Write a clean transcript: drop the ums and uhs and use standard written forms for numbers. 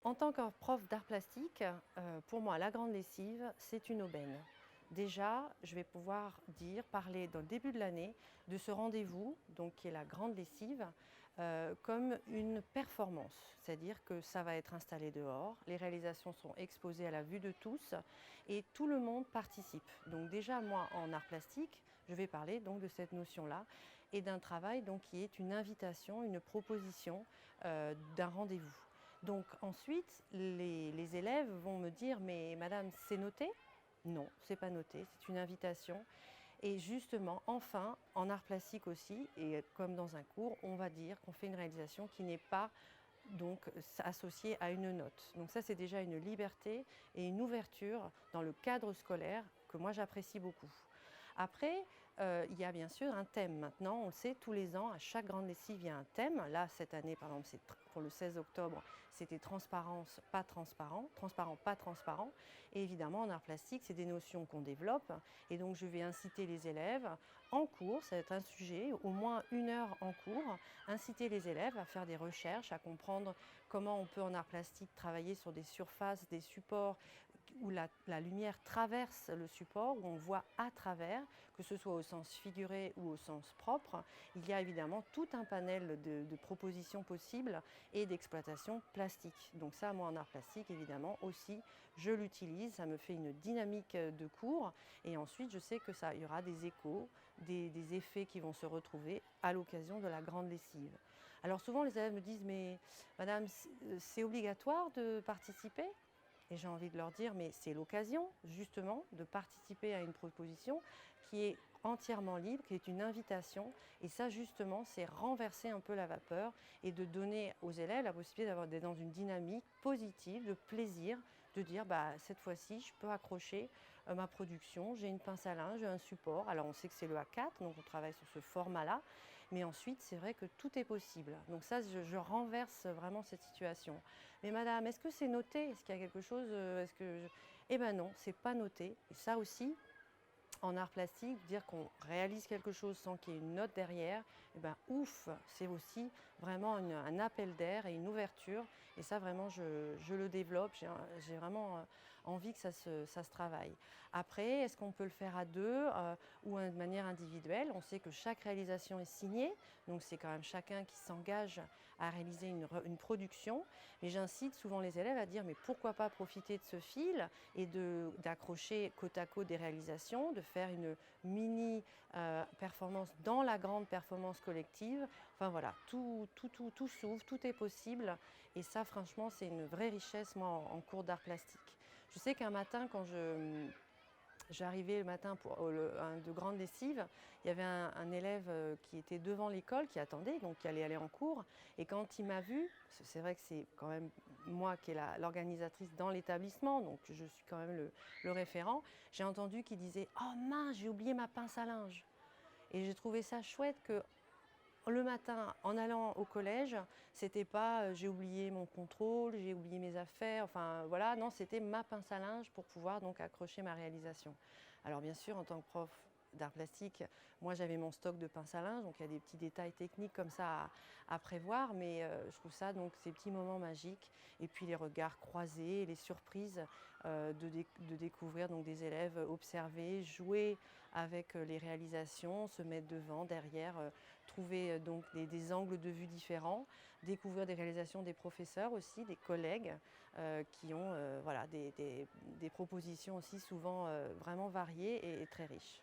En tant que prof d'art plastique, pour moi, la grande lessive, c'est une aubaine. Déjà, je vais pouvoir parler dans le début de l'année de ce rendez-vous, donc qui est la grande lessive, comme une performance. C'est-à-dire que ça va être installé dehors, les réalisations sont exposées à la vue de tous et tout le monde participe. Donc déjà, moi, en art plastique, je vais parler donc de cette notion-là et d'un travail donc, qui est une invitation, une proposition d'un rendez-vous. Donc ensuite, les élèves vont me dire: «Mais madame, c'est noté?» Non, c'est pas noté, c'est une invitation et justement, enfin, en art plastique aussi et comme dans un cours, on va dire qu'on fait une réalisation qui n'est pas donc associée à une note. Donc ça, c'est déjà une liberté et une ouverture dans le cadre scolaire que moi j'apprécie beaucoup. Après, il y a bien sûr un thème. Maintenant, on le sait, tous les ans, à chaque grande lessive, il y a un thème. Là, cette année, par exemple, pour le 16 octobre, c'était transparence, pas transparent, transparent, pas transparent. Et évidemment, en art plastique, c'est des notions qu'on développe. Et donc, je vais inciter les élèves en cours, ça va être un sujet, au moins 1 heure en cours, inciter les élèves à faire des recherches, à comprendre comment on peut en art plastique travailler sur des surfaces, des supports où la lumière traverse le support, où on voit à travers, que ce soit au sens figuré ou au sens propre. Il y a évidemment tout un panel de propositions possibles et d'exploitation plastique. Donc ça, moi en art plastique, évidemment, aussi, je l'utilise, ça me fait une dynamique de cours et ensuite je sais que ça, il y aura des échos, des effets qui vont se retrouver à l'occasion de la grande lessive. Alors souvent les élèves me disent: «Mais madame, c'est obligatoire de participer?» Et j'ai envie de leur dire: «Mais c'est l'occasion justement de participer à une proposition qui est entièrement libre, qui est une invitation» et ça justement, c'est renverser un peu la vapeur et de donner aux élèves la possibilité d'être dans une dynamique positive, de plaisir, de dire: «Bah, cette fois-ci, je peux accrocher, ma production, j'ai une pince à linge, j'ai un support». Alors on sait que c'est le A4, donc on travaille sur ce format-là, mais ensuite c'est vrai que tout est possible. Donc ça, je renverse vraiment cette situation. «Mais madame, est-ce que c'est noté? Est-ce qu'il y a quelque chose, est-ce que je...» Eh ben non, c'est pas noté et ça aussi, en art plastique, dire qu'on réalise quelque chose sans qu'il y ait une note derrière, eh ben ouf, c'est aussi vraiment un appel d'air et une ouverture et ça vraiment je le développe, j'ai vraiment, envie que ça se travaille. Après, est-ce qu'on peut le faire à 2 ou de manière individuelle? On sait que chaque réalisation est signée, donc c'est quand même chacun qui s'engage à réaliser une production, mais j'incite souvent les élèves à dire: «Mais pourquoi pas profiter de ce fil et d'accrocher côte à côte des réalisations, de faire une mini, performance dans la grande performance collective». Enfin voilà, tout s'ouvre, tout est possible et ça franchement, c'est une vraie richesse moi en cours d'art plastique. Je sais qu'un matin quand j'arrivais le matin pour de grande lessive, il y avait un élève, qui était devant l'école, qui attendait, donc qui allait aller en cours et quand il m'a vue, c'est vrai que c'est quand même moi qui est l'organisatrice dans l'établissement, donc je suis quand même le référent. J'ai entendu qu'il disait: «Oh mince, j'ai oublié ma pince à linge» et j'ai trouvé ça chouette que le matin, en allant au collège, c'était pas, j'ai oublié mon contrôle, j'ai oublié mes affaires, enfin voilà, non, c'était ma pince à linge pour pouvoir donc accrocher ma réalisation. Alors bien sûr, en tant que prof d'art plastique, moi j'avais mon stock de pinces à linge, donc il y a des petits détails techniques comme ça à prévoir, mais je trouve ça donc ces petits moments magiques et puis les regards croisés, les surprises, de découvrir donc des élèves observer, jouer avec, les réalisations, se mettre devant, derrière, trouver, donc des angles de vue différents, découvrir des réalisations des professeurs aussi, des collègues, qui ont, voilà des propositions aussi souvent, vraiment variées et très riches.